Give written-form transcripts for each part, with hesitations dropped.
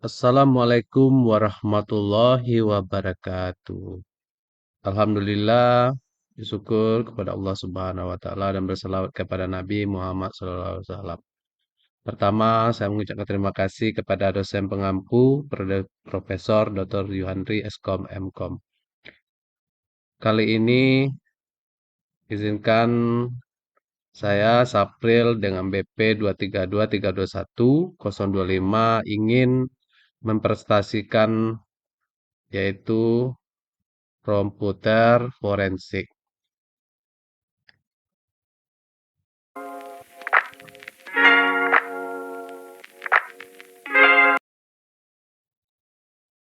Assalamualaikum warahmatullahi wabarakatuh. Alhamdulillah, bersyukur kepada Allah Subhanahu wa taala dan berselawat kepada Nabi Muhammad SAW. Pertama, saya mengucapkan terima kasih kepada dosen pengampu, Profesor Dr. Yuhandri Eskom Mkom. Kali ini izinkan saya Sapril dengan BP 232321025 ingin mempresentasikan yaitu komputer forensik.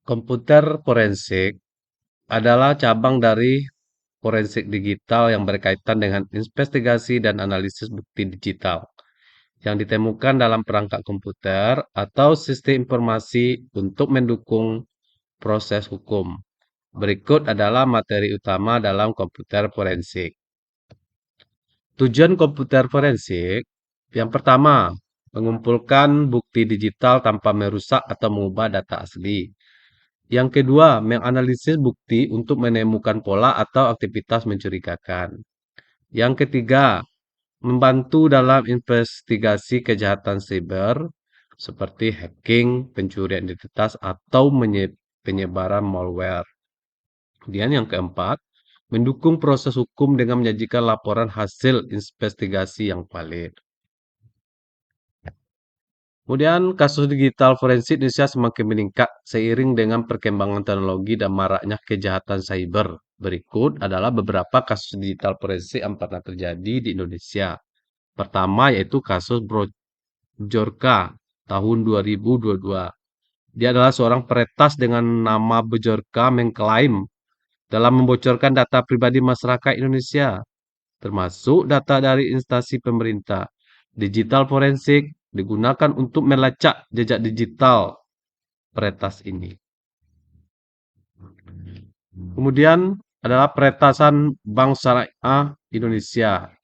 Komputer forensik adalah cabang dari forensik digital yang berkaitan dengan investigasi dan analisis bukti digital yang ditemukan dalam perangkat komputer atau sistem informasi untuk mendukung proses hukum. Berikut adalah materi utama dalam komputer forensik. Tujuan komputer forensik yang pertama, mengumpulkan bukti digital tanpa merusak atau mengubah data asli. Yang kedua, menganalisis bukti untuk menemukan pola atau aktivitas mencurigakan. Yang ketiga, membantu dalam investigasi kejahatan siber seperti hacking, pencurian identitas, atau penyebaran malware. Kemudian yang keempat, mendukung proses hukum dengan menyajikan laporan hasil investigasi yang valid. Kemudian kasus digital forensik di Indonesia semakin meningkat seiring dengan perkembangan teknologi dan maraknya kejahatan cyber. Berikut adalah beberapa kasus digital forensik yang pernah terjadi di Indonesia. Pertama yaitu kasus Bjorka tahun 2022. Dia adalah seorang peretas dengan nama Bjorka mengklaim dalam membocorkan data pribadi masyarakat Indonesia, termasuk data dari instansi pemerintah. Digital forensik digunakan untuk melacak jejak digital peretas ini. Kemudian adalah peretasan Bank Syariah Indonesia,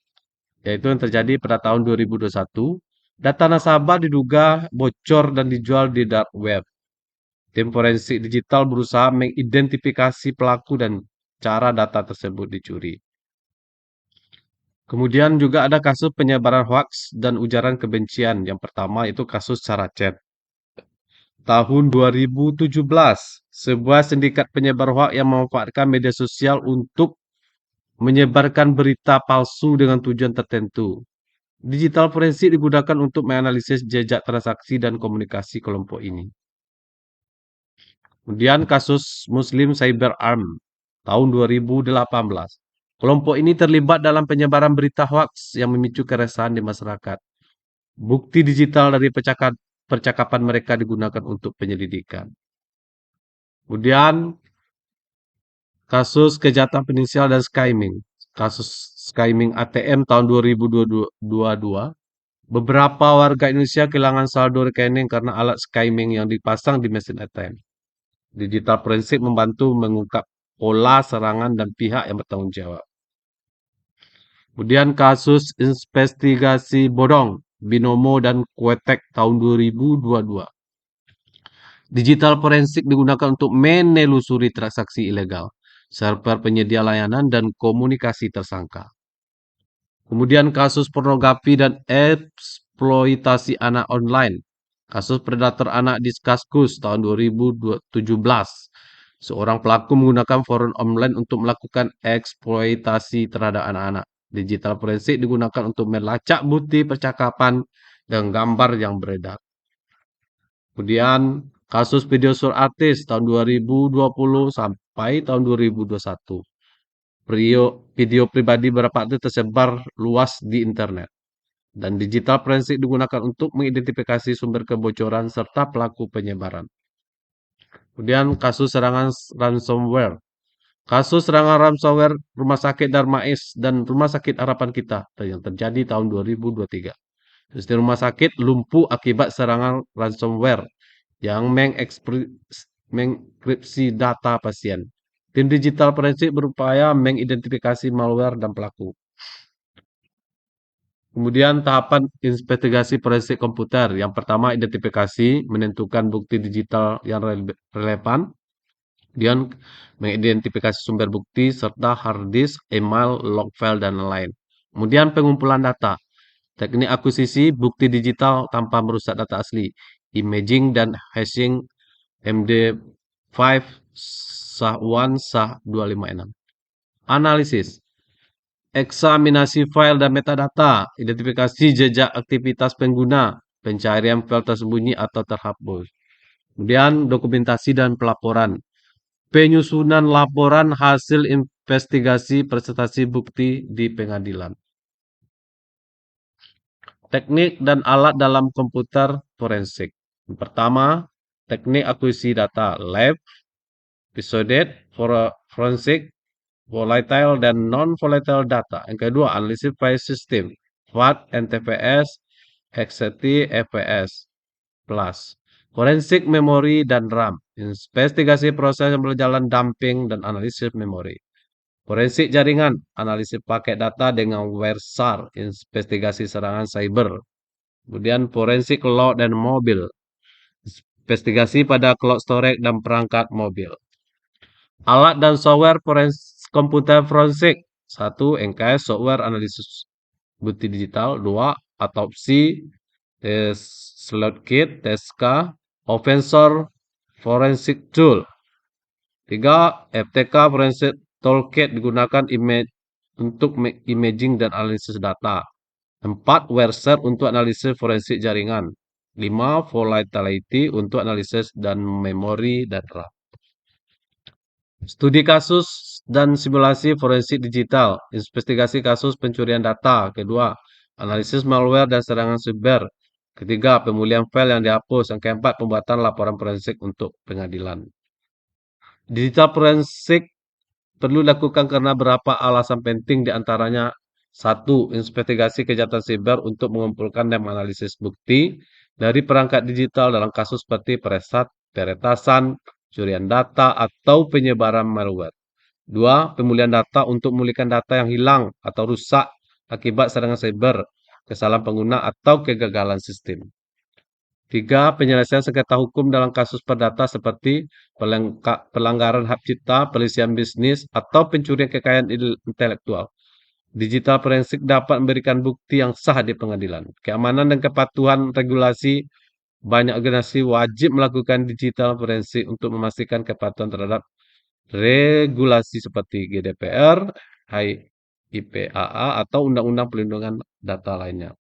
yaitu yang terjadi pada tahun 2021. Data nasabah diduga bocor dan dijual di dark web. Tim forensik digital berusaha mengidentifikasi pelaku dan cara data tersebut dicuri. Kemudian juga ada kasus penyebaran hoaks dan ujaran kebencian. Yang pertama itu kasus cara chat. Tahun 2017, sebuah sindikat penyebar hoaks yang memanfaatkan media sosial untuk menyebarkan berita palsu dengan tujuan tertentu. Digital forensik digunakan untuk menganalisis jejak transaksi dan komunikasi kelompok ini. Kemudian kasus Muslim Cyber Arm tahun 2018. Kelompok ini terlibat dalam penyebaran berita hoaks yang memicu keresahan di masyarakat. Bukti digital dari percakapan mereka digunakan untuk penyelidikan. Kemudian kasus kejahatan finansial dan skimming. Kasus skimming ATM tahun 2022. Beberapa warga Indonesia kehilangan saldo rekening karena alat skimming yang dipasang di mesin ATM. Digital forensik membantu mengungkap pola serangan dan pihak yang bertanggung jawab. Kemudian kasus investigasi bodong, Binomo dan Kuetek tahun 2022. Digital forensik digunakan untuk menelusuri transaksi ilegal, server penyedia layanan dan komunikasi tersangka. Kemudian kasus pornografi dan eksploitasi anak online. Kasus predator anak di Kaskus tahun 2017. Seorang pelaku menggunakan forum online untuk melakukan eksploitasi terhadap anak-anak. Digital forensik digunakan untuk melacak bukti percakapan dan gambar yang beredar. Kemudian kasus video sur artis tahun 2020 sampai tahun 2021. Video pribadi beberapa artis tersebar luas di internet. Dan digital forensik digunakan untuk mengidentifikasi sumber kebocoran serta pelaku penyebaran. Kemudian kasus serangan ransomware. Kasus serangan ransomware Rumah Sakit Darmais dan Rumah Sakit Harapan Kita yang terjadi tahun 2023. Sistem rumah sakit lumpuh akibat serangan ransomware yang mengenkripsi data pasien. Tim digital forensik berupaya mengidentifikasi malware dan pelaku. Kemudian tahapan investigasi forensik komputer. Yang pertama identifikasi, menentukan bukti digital yang relevan. Kemudian mengidentifikasi sumber bukti serta hard disk, email, log file, dan lain-lain. Kemudian pengumpulan data. Teknik akuisisi bukti digital tanpa merusak data asli. Imaging dan hashing MD5 SAH1 SAH256. Analisis. Eksaminasi file dan metadata, identifikasi jejak aktivitas pengguna, pencarian file tersembunyi atau terhapus. Kemudian dokumentasi dan pelaporan, penyusunan laporan hasil investigasi presentasi bukti di pengadilan. Teknik dan alat dalam komputer forensik. Yang pertama, teknik akuisisi data, lab, episode, forensik, volatile dan non-volatile data. Yang kedua, analisis file system, FAT, NTFS, XCT, FPS, plus. Forensik memori dan RAM, investigasi proses yang berjalan dumping dan analisis memori. Forensik jaringan, analisis paket data dengan WIRSAR, investigasi serangan cyber. Kemudian forensik cloud dan mobil, investigasi pada cloud storage dan perangkat mobil. Alat dan software komputer forensik. 1. NKS software analisis bukti digital. 2. Autopsi, slot kit, TSK, offensor forensic tool. 3. FTK forensic toolkit digunakan untuk imaging dan analisis data. 4. WIRSAR untuk analisis forensik jaringan. 5. Volatility untuk analisis dan memori dan RAM. Studi kasus dan simulasi forensik digital, investigasi kasus pencurian data. Kedua, analisis malware dan serangan cyber. Ketiga, pemulihan file yang dihapus. Yang keempat, pembuatan laporan forensik untuk pengadilan. Digital forensik perlu dilakukan karena beberapa alasan penting diantaranya. 1. Investigasi kejahatan siber untuk mengumpulkan dan menganalisis bukti dari perangkat digital dalam kasus seperti peretasan, curian data, atau penyebaran malware. 2. Pemulihan data untuk memulihkan data yang hilang atau rusak akibat serangan cyber, kesalahan pengguna, atau kegagalan sistem. 3. Penyelesaian sengketa hukum dalam kasus perdata seperti pelanggaran hak cipta, pelisihan bisnis, atau pencurian kekayaan intelektual. Digital forensik dapat memberikan bukti yang sah di pengadilan. Keamanan dan kepatuhan regulasi. Banyak organisasi wajib melakukan digital forensik untuk memastikan kepatuhan terhadap regulasi seperti GDPR, HIPAA, atau Undang-Undang Perlindungan Data lainnya.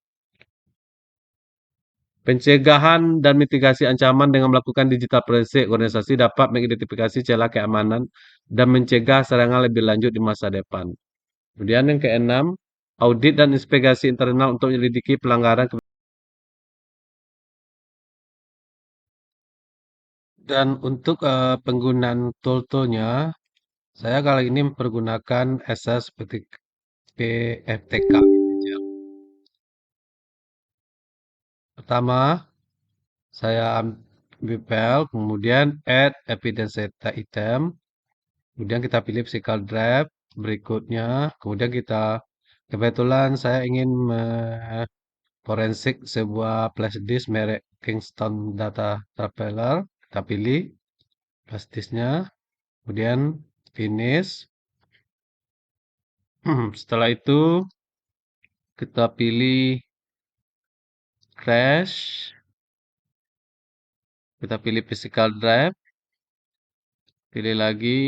Pencegahan dan mitigasi ancaman dengan melakukan digital forensik, organisasi dapat mengidentifikasi celah keamanan dan mencegah serangan lebih lanjut di masa depan. Kemudian yang keenam, audit dan investigasi internal untuk menyelidiki pelanggaran. Dan untuk penggunaan tool-toolnya, saya kali ini mempergunakan SS seperti PFTK. Pertama, saya ambil file, kemudian add evidence data item, kemudian kita pilih physical drive, berikutnya, kemudian kita, kebetulan saya ingin forensik sebuah flash disk merek Kingston Data Traveler, kita pilih flash disknya, kemudian finish. Setelah itu, kita pilih crash, kita pilih physical drive, pilih lagi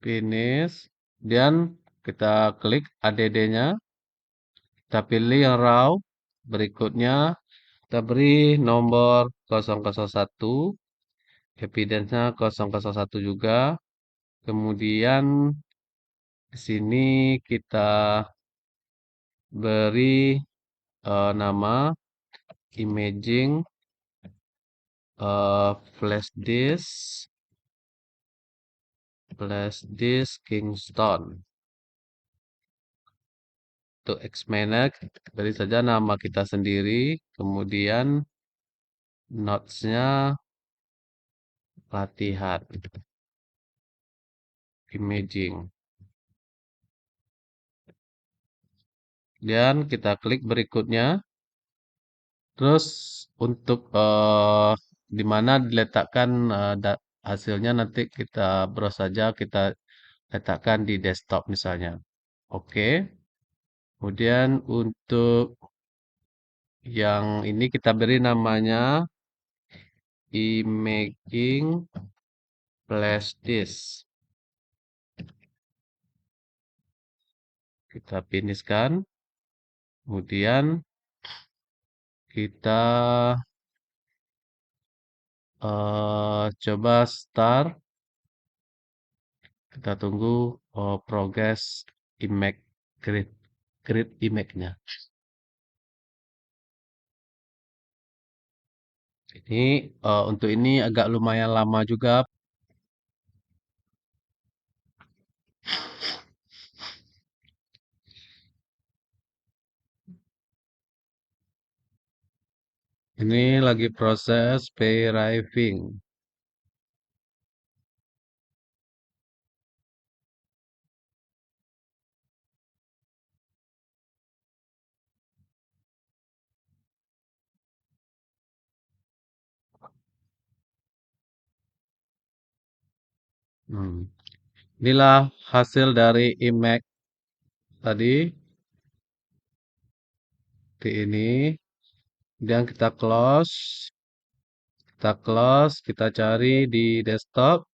finish, dan kita klik add-nya, kita pilih yang raw, berikutnya kita beri nomor 001, evidence-nya 001 juga, kemudian di sini kita beri nama imaging flash disk Kingston. Untuk Xminer, beri saja nama kita sendiri, kemudian notes-nya latihan, imaging. Dan kita klik berikutnya. Terus untuk di mana diletakkan hasilnya nanti kita browse saja, kita letakkan di desktop misalnya. Oke. Kemudian untuk yang ini kita beri namanya imaging flash disk. Kita finishkan. Kemudian kita coba start. Kita tunggu progress image create image-nya. Ini untuk ini agak lumayan lama juga. Ini lagi proses pairwriting. Inilah hasil dari image tadi. Seperti ini. Kemudian kita close, kita cari di desktop.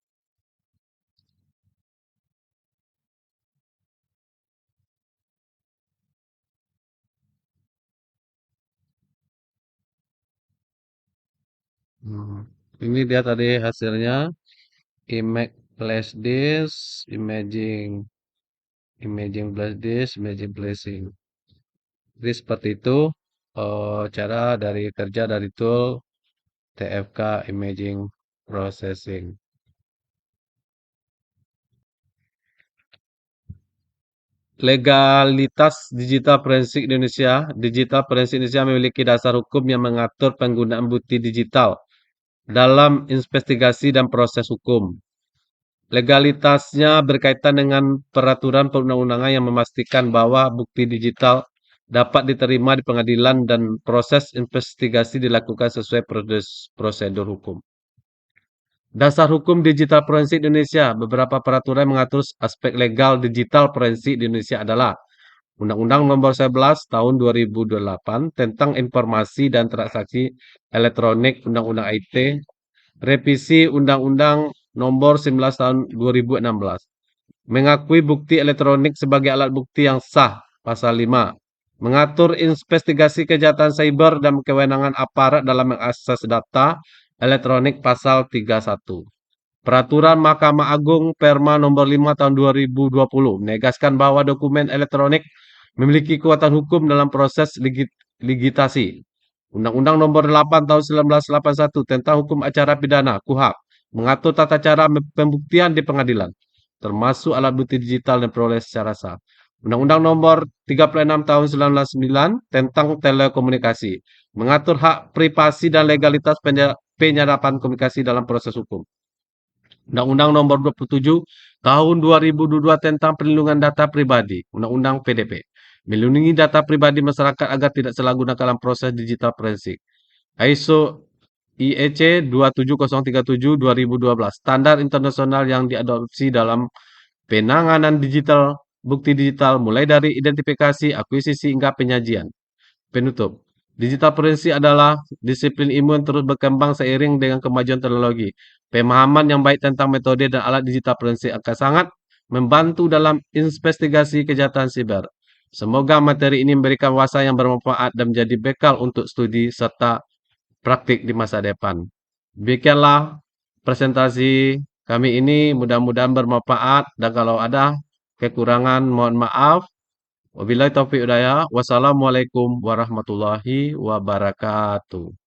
Hmm, Ini dia tadi hasilnya. Image flash disk, imaging flash disk, imaging flashing. Jadi seperti itu cara dari kerja dari tool TFK Imaging Processing. Legalitas digital forensik Indonesia. Digital forensik Indonesia memiliki dasar hukum yang mengatur penggunaan bukti digital dalam investigasi dan proses hukum. Legalitasnya berkaitan dengan peraturan perundang-undangan yang memastikan bahwa bukti digital dapat diterima di pengadilan dan proses investigasi dilakukan sesuai prosedur hukum. Dasar Hukum Digital Forensik Indonesia. Beberapa peraturan mengatur aspek legal digital forensik di Indonesia adalah Undang-Undang Nomor 11 Tahun 2028 tentang Informasi dan Transaksi Elektronik Undang-Undang IT, Revisi Undang-Undang Nomor 11 Tahun 2016, mengakui bukti elektronik sebagai alat bukti yang sah, Pasal 5, mengatur investigasi kejahatan cyber dan kewenangan aparat dalam mengakses data elektronik, Pasal 31. Peraturan Mahkamah Agung Perma Nomor 5 Tahun 2020 menegaskan bahwa dokumen elektronik memiliki kekuatan hukum dalam proses ligitasi. Undang-Undang Nomor 8 Tahun 1981 tentang Hukum Acara Pidana (KUHP) mengatur tata cara pembuktian di pengadilan, termasuk alat bukti digital dan peroleh secara sah. Undang-Undang Nomor 36 Tahun 1999 tentang telekomunikasi mengatur hak privasi dan legalitas penyadapan komunikasi dalam proses hukum. Undang-Undang Nomor 27 Tahun 2022 tentang Perlindungan Data Pribadi, Undang-Undang PDP, melindungi data pribadi masyarakat agar tidak salah gunakan dalam proses digital forensik. ISO IEC 27037 2012, standar internasional yang diadopsi dalam penanganan digital, bukti digital mulai dari identifikasi, akuisisi hingga penyajian. Penutup. Digital forensik adalah disiplin ilmu yang terus berkembang seiring dengan kemajuan teknologi. Pemahaman yang baik tentang metode dan alat digital forensik akan sangat membantu dalam investigasi kejahatan siber. Semoga materi ini memberikan wawasan yang bermanfaat dan menjadi bekal untuk studi serta praktik di masa depan. Demikianlah presentasi kami ini, mudah-mudahan bermanfaat dan kalau ada kekurangan mohon maaf. Wabillahi taufiq hidayah. Wassalamualaikum warahmatullahi wabarakatuh.